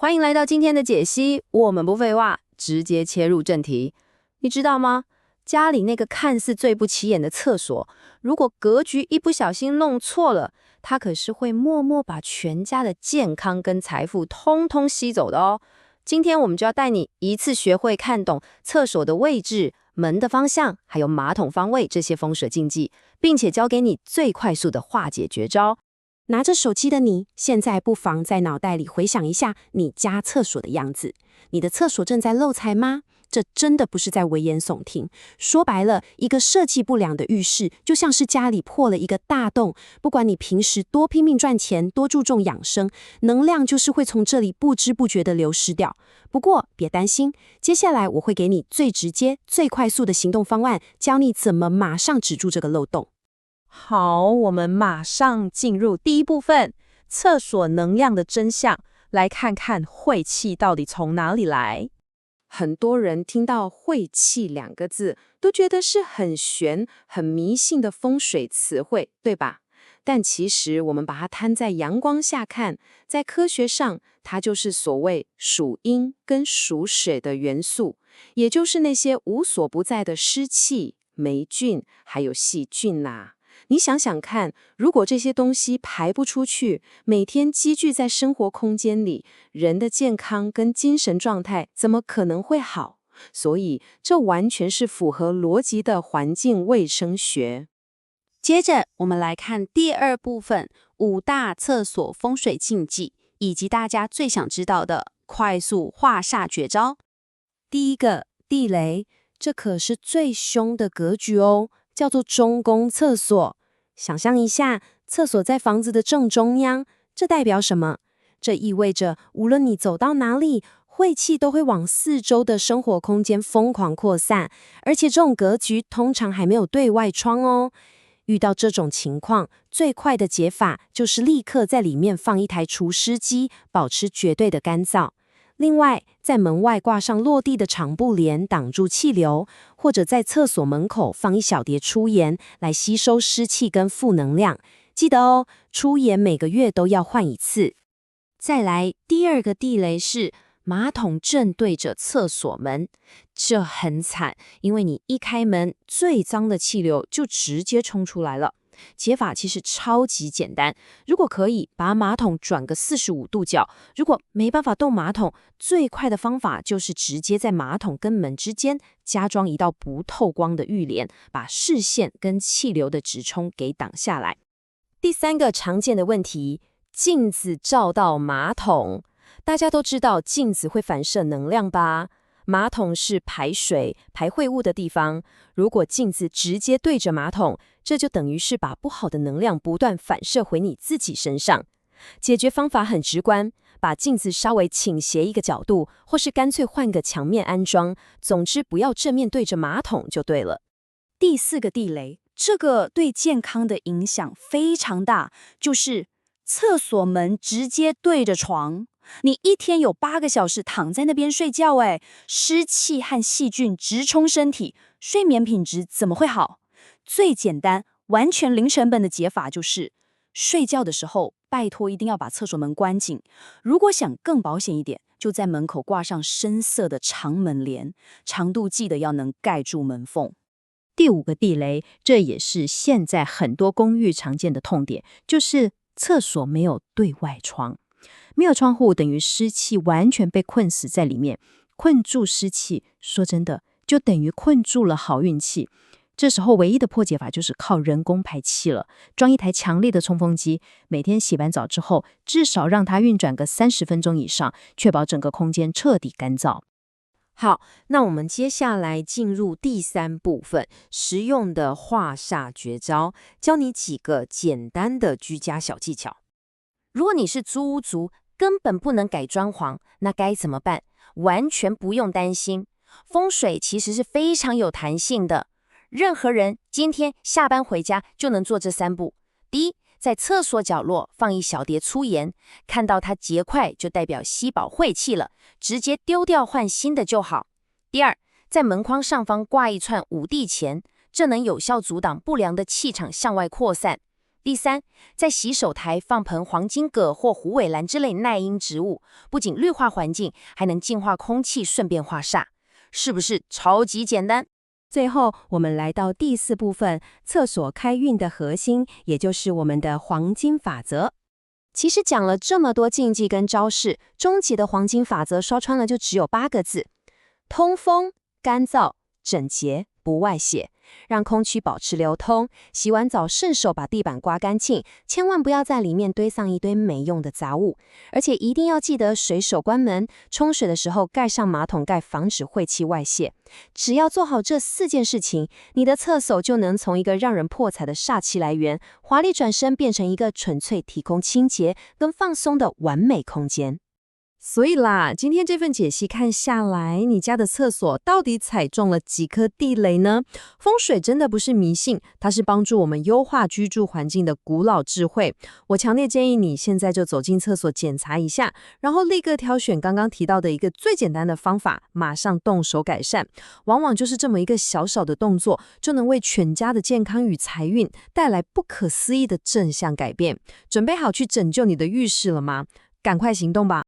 欢迎来到今天的解析，我们不废话，直接切入正题。你知道吗？家里那个看似最不起眼的厕所，如果格局一不小心弄错了，它可是会默默把全家的健康跟财富通通吸走的哦。今天我们就要带你一次学会看懂厕所的位置、门的方向，还有马桶方位这些风水禁忌，并且教给你最快速的化解绝招。拿着手机的你，现在不妨在脑袋里回想一下你家厕所的样子。你的厕所正在漏财吗？这真的不是在危言耸听。说白了，一个设计不良的浴室，就像是家里破了一个大洞。不管你平时多拼命赚钱，多注重养生，能量就是会从这里不知不觉地流失掉。不过别担心，接下来我会给你最直接、最快速的行动方案，教你怎么马上止住这个漏洞。好，我们马上进入第一部分，厕所能量的真相，来看看晦气到底从哪里来。很多人听到晦气两个字，都觉得是很玄、很迷信的风水词汇，对吧？但其实我们把它摊在阳光下看，在科学上，它就是所谓属阴跟属水的元素，也就是那些无所不在的湿气、霉菌还有细菌呐。你想想看，如果这些东西排不出去，每天积聚在生活空间里，人的健康跟精神状态怎么可能会好？所以，这完全是符合逻辑的环境卫生学。接着，我们来看第二部分，5大厕所风水禁忌，以及大家最想知道的快速化煞绝招。第一个，地雷，这可是最凶的格局哦，叫做中宫厕所。想象一下，厕所在房子的正中央，这代表什么？这意味着无论你走到哪里，晦气都会往四周的生活空间疯狂扩散，而且这种格局通常还没有对外窗哦。遇到这种情况，最快的解法就是立刻在里面放一台除湿机，保持绝对的干燥。另外，在门外挂上落地的长布帘，挡住气流，或者在厕所门口放一小叠粗盐，来吸收湿气跟负能量。记得哦，粗盐每个月都要换一次。再来，第二个地雷是马桶正对着厕所门，这很惨，因为你一开门，最脏的气流就直接冲出来了。解法其实超级简单，如果可以把马桶转个45度角，如果没办法动马桶，最快的方法就是直接在马桶跟门之间加装一道不透光的浴帘，把视线跟气流的直冲给挡下来。第三个常见的问题，镜子照到马桶。大家都知道镜子会反射能量吧？马桶是排水、排秽物的地方，如果镜子直接对着马桶，这就等于是把不好的能量不断反射回你自己身上。解决方法很直观，把镜子稍微倾斜一个角度，或是干脆换个墙面安装，总之不要正面对着马桶就对了。第四个地雷，这个对健康的影响非常大，就是厕所门直接对着床。你一天有8个小时躺在那边睡觉，湿气和细菌直冲身体，睡眠品质怎么会好？最简单、完全零成本的解法就是，睡觉的时候拜托一定要把厕所门关紧。如果想更保险一点，就在门口挂上深色的长门帘，长度记得要能盖住门缝。第5个地雷，这也是现在很多公寓常见的痛点，就是厕所没有对外窗。没有窗户等于湿气完全被困死在里面，困住湿气，说真的，就等于困住了好运气。这时候唯一的破解法就是靠人工排气了，装一台强力的冲锋机，每天洗完澡之后，至少让它运转个30分钟以上，确保整个空间彻底干燥。好，那我们接下来进入第3部分，实用的化煞绝招，教你几个简单的居家小技巧。如果你是租屋族，根本不能改装潢，那该怎么办？完全不用担心，风水其实是非常有弹性的。任何人今天下班回家就能做这3步。第一，在厕所角落放一小叠粗盐，看到它结块就代表吸饱晦气了，直接丢掉换新的就好。第二，在门框上方挂一串5帝钱，这能有效阻挡不良的气场向外扩散。第三，在洗手台放盆黄金葛或虎尾兰之类耐阴植物，不仅绿化环境，还能净化空气，顺便化煞，是不是超级简单？最后，我们来到第4部分，厕所开运的核心，也就是我们的黄金法则。其实讲了这么多禁忌跟招式，终极的黄金法则说穿了就只有8个字：通风、干燥、整洁、不外泄，让空气保持流通。洗完澡顺手把地板刮干净，千万不要在里面堆上一堆没用的杂物。而且一定要记得随手关门，冲水的时候盖上马桶盖，防止晦气外泄。只要做好这4件事情，你的厕所就能从一个让人破财的煞气来源，华丽转身变成一个纯粹提供清洁跟放松的完美空间。所以啦，今天这份解析看下来，你家的厕所到底踩中了几颗地雷呢？风水真的不是迷信，它是帮助我们优化居住环境的古老智慧。我强烈建议你现在就走进厕所检查一下，然后立刻挑选刚刚提到的一个最简单的方法，马上动手改善。往往就是这么一个小小的动作，就能为全家的健康与财运带来不可思议的正向改变。准备好去拯救你的浴室了吗？赶快行动吧！